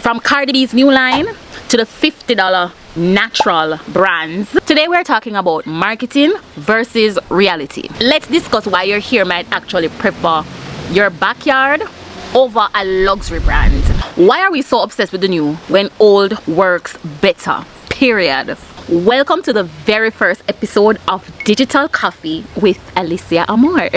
From Cardi B's new line to the $50 natural brands. Today we're talking about marketing versus reality. Let's discuss why your hair might actually prefer your backyard over a luxury brand. Why are we so obsessed with the new when old works better? Period. Welcome to the very first episode of Digital Coffee with Alicia Amor.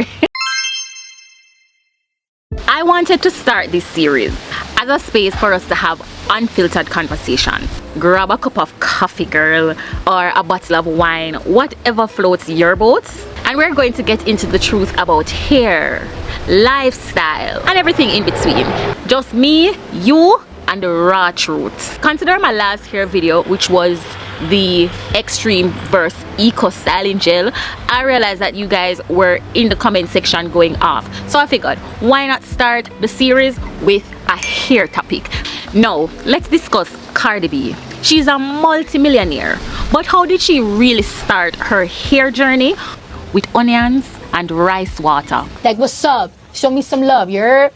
I wanted to start this series as a space for us to have unfiltered conversations. Grab a cup of coffee, girl, or a bottle of wine, whatever floats your boat, and we're going to get into the truth about hair, lifestyle, and everything in between. Just me, you, and the raw truth. Consider my last hair video, which was the extreme versus eco styling gel. I realized that you guys were in the comment section going off, so I figured why not start the series with a hair topic. Now let's discuss Cardi B. She's a multi-millionaire, but how did she really start her hair journey? With onions and rice water. Like, what's up? Show me some love, you're.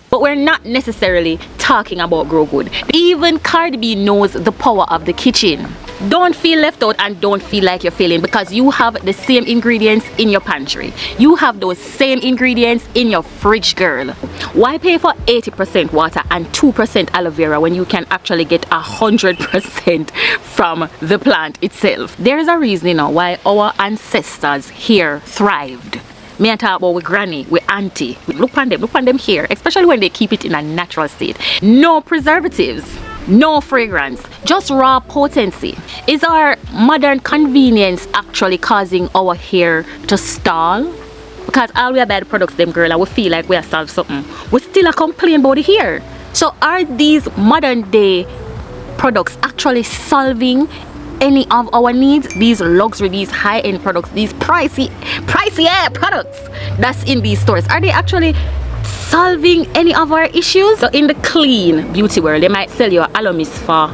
But we're not necessarily talking about grow good. Even Cardi B knows the power of the kitchen. Don't feel left out and don't feel like you're failing, because you have the same ingredients in your pantry. You have those same ingredients in your fridge, girl. Why pay for 80% water and 2% aloe vera when you can actually get 100% from the plant itself? There's a reason, you know, why our ancestors here thrived. Me and talk about with granny, with auntie. Look on them here, especially when they keep it in a natural state. No preservatives, no fragrance, just raw potency. Is our modern convenience actually causing our hair to stall? Because all we buy the products, them girl, and we feel like we have solved something, we still are complaining about the hair. So are these modern day products actually solving any of our needs? These luxury, these high-end products, these pricey products that's in these stores, are they actually solving any of our issues? So in the clean beauty world, they might sell you Aloe mist for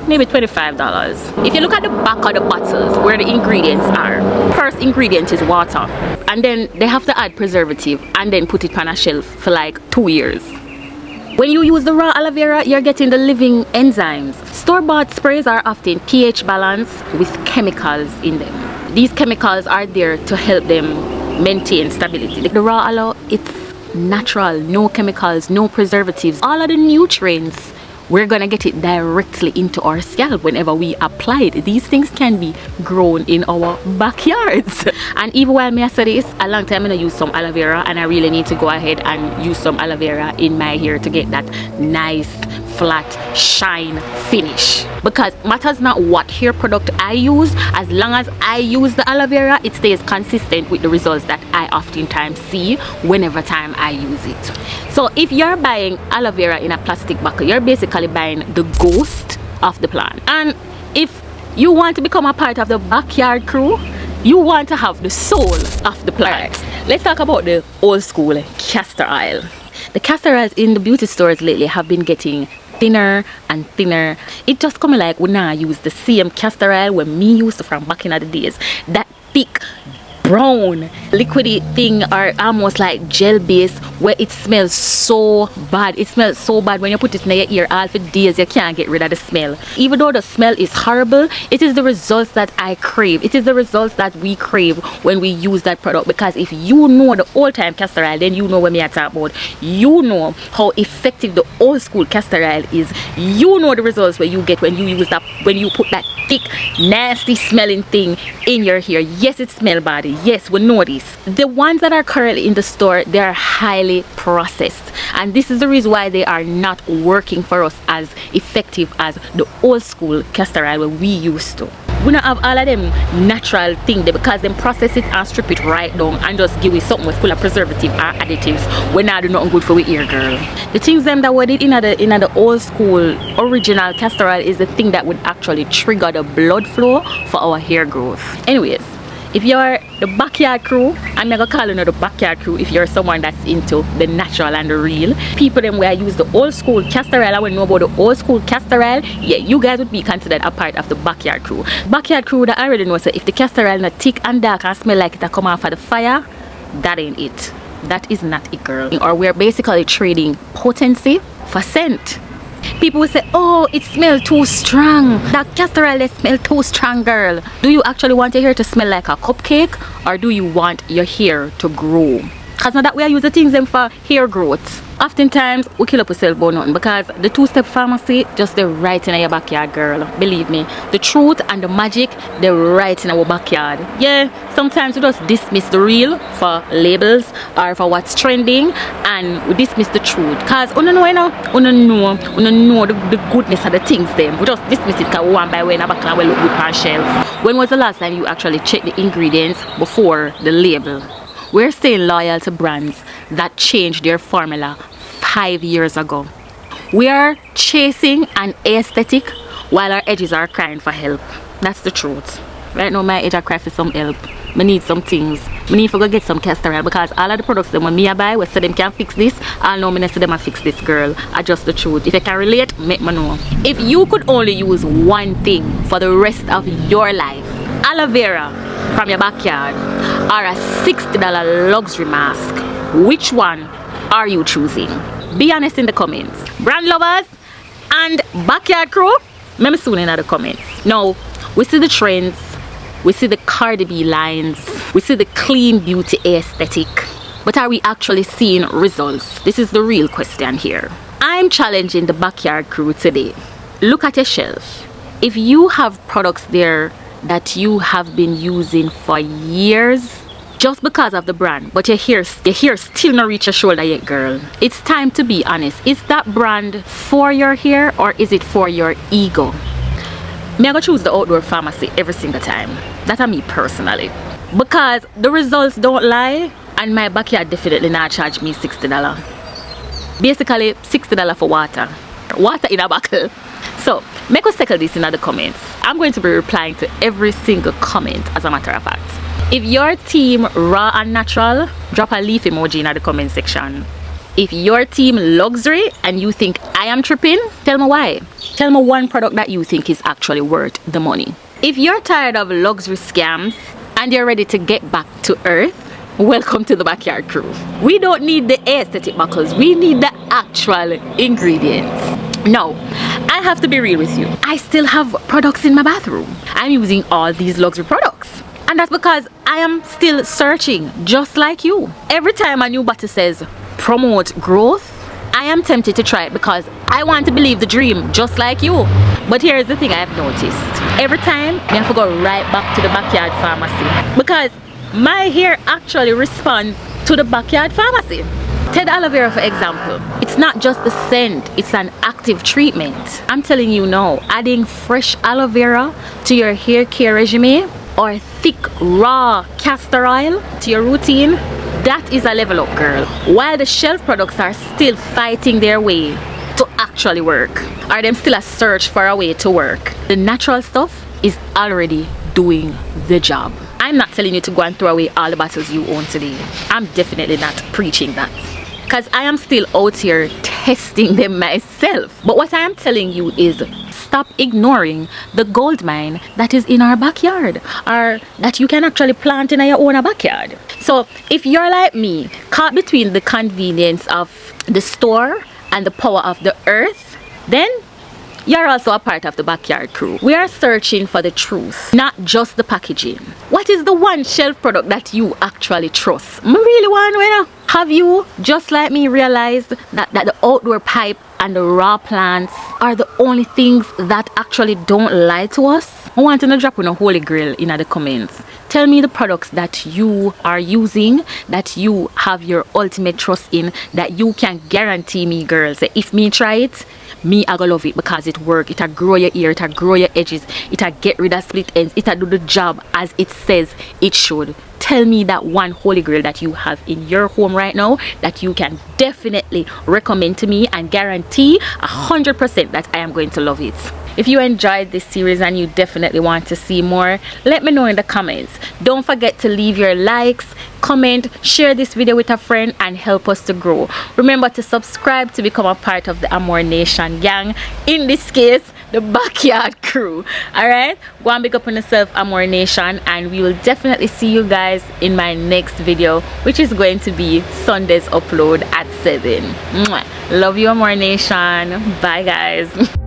maybe $25. If you look at the back of the bottles where the ingredients are, first ingredient is water, and then they have to add preservative and then put it on a shelf for like 2 years. When you use the raw aloe vera, you're getting the living enzymes. Store-bought sprays are often pH balanced with chemicals in them. These chemicals are there to help them maintain stability. The raw aloe, it's natural, no chemicals, no preservatives. All of the nutrients, we're gonna get it directly into our scalp whenever we apply it. These things can be grown in our backyards. And even while me I say this, a long time I'm gonna use some aloe vera, and I really need to go ahead and use some aloe vera in my hair to get that nice flat shine finish. Because matters not what hair product I use, as long as I use the aloe vera, it stays consistent with the results that I oftentimes see whenever time I use it. So if you're buying aloe vera in a plastic bottle, you're basically buying the ghost of the plant. And if you want to become a part of the backyard crew, you want to have the soul of the plant. Right. Let's talk about the old school castor oil. The castor oils in the beauty stores lately have been getting thinner and thinner. It just coming like we now use the same castor oil when me used to from back in the days. That thick brown liquidy thing, are almost like gel based, where it smells so bad. It smells so bad when you put it in your ear all for days. You can't get rid of the smell. Even though the smell is horrible, it is the results that I crave. It is the results that we crave when we use that product. Because if you know the old time castor oil, then you know what me I talk about. You know how effective the old school castor oil is. You know the results where you get when you use that, when you put that thick nasty smelling thing in your hair. Yes, it smells bad. Yes, we know this. The ones that are currently in the store, they are highly processed, and this is the reason why they are not working for us as effective as the old school castor oil where we used to. We don't have all of them natural things there, because them process it and strip it right down and just give it something with full of preservative and additives when not do nothing good for we ear, girl. The things them that were did in the old school original castor oil is the thing that would actually trigger the blood flow for our hair growth. Anyways, if you're the backyard crew, I'm not gonna call you the backyard crew if you're someone that's into the natural and the real. People them where I use the old school castor oil, I would know about the old school castor oil, yeah, you guys would be considered a part of the backyard crew. Backyard crew that I already know, so if the castor oil not thick and dark and smell like it come off of the fire, that ain't it. That is not it, girl. Or we're basically trading potency for scent. People will say, oh, it smells too strong. That castor oil smell too strong, girl. Do you actually want your hair to smell like a cupcake, or do you want your hair to grow? Because now that we are using things them for hair growth, oftentimes we kill up ourselves about nothing, because the two-step pharmacy just they're right in your backyard, girl. Believe me, the truth and the magic, they're right in our backyard. Yeah, sometimes we just dismiss the real for labels or for what's trending, and we dismiss the truth because we don't know the goodness of the things them. We just dismiss it because we want by way in a back and we look good on shelf. When was the last time you actually checked the ingredients before the label? We're staying loyal to brands that changed their formula 5 years ago. We are chasing an aesthetic while our edges are crying for help. That's the truth. Right now my edge are crying for some help. I need some things. I need to go get some castor oil, because all of the products that when me buy, we say them can fix this. I know me say them can fix this, girl. I just the truth. If you can relate, make me know. If you could only use one thing for the rest of your life, aloe vera from your backyard or a $60 luxury mask, which one are you choosing? Be honest in the comments. Brand lovers and backyard crew, let me soon in the comments. Now, we see the trends, we see the Cardi B lines, we see the clean beauty aesthetic, but are we actually seeing results? This is the real question here. I'm challenging the backyard crew today. Look at your shelf. If you have products there that you have been using for years just because of the brand, but your hair still not reach your shoulder yet, girl, it's time to be honest. Is that brand for your hair or is it for your ego? Me I go choose the outdoor pharmacy every single time. That's me personally, because the results don't lie, and my backyard definitely not charge me $60. Basically $60 for water in a bottle. So make us settle this in the comments. I'm going to be replying to every single comment, as a matter of fact. If your team raw and natural, drop a leaf emoji in the comment section. If your team luxury and you think I am tripping, tell me why. Tell me one product that you think is actually worth the money. If you're tired of luxury scams and you're ready to get back to earth, welcome to the backyard crew. We don't need the aesthetic buckles, we need the actual ingredients. Now, I have to be real with you. I still have products in my bathroom. I'm using all these luxury products. And that's because I am still searching, just like you. Every time a new bottle says promote growth, I am tempted to try it because I want to believe the dream, just like you. But here's the thing I have noticed. Every time, I have to go right back to the backyard pharmacy, because my hair actually responds to the backyard pharmacy. Take aloe vera for example. It's not just the scent, it's an active treatment. I'm telling you now, adding fresh aloe vera to your hair care regime or thick raw castor oil to your routine, that is a level up, girl. While the shelf products are still fighting their way to actually work, or them still a search for a way to work, the natural stuff is already doing the job. I'm not telling you to go and throw away all the bottles you own today. I'm definitely not preaching that, because I am still out here testing them myself. But what I am telling you is stop ignoring the gold mine that is in our backyard, or that you can actually plant in your own backyard. So if you're like me, caught between the convenience of the store and the power of the earth, then you're also a part of the backyard crew. We are searching for the truth, not just the packaging. What is the one shelf product that you actually trust? I really want to know. Have you, just like me, realized that the outdoor pipe and the raw plants are the only things that actually don't lie to us? I want to drop in a holy grail in the comments. Tell me the products that you are using, that you have your ultimate trust in, that you can guarantee me, girls, that if me try it, me I gonna love it because it work. It'll grow your ear, it'll grow your edges, it'll get rid of split ends, it'll do the job as it says it should. Tell me that one holy grail that you have in your home right now that you can definitely recommend to me and guarantee 100% that I am going to love it. If you enjoyed this series and you definitely want to see more, let me know in the comments. Don't forget to leave your likes, comment, share this video with a friend, and help us to grow. Remember to subscribe to become a part of the Amor Nation gang. In this case, the backyard crew. All right, go and pick up on yourself, Amor Nation, and we will definitely see you guys in my next video, which is going to be Sunday's upload at 7. Mwah. Love you, Amor Nation. Bye guys.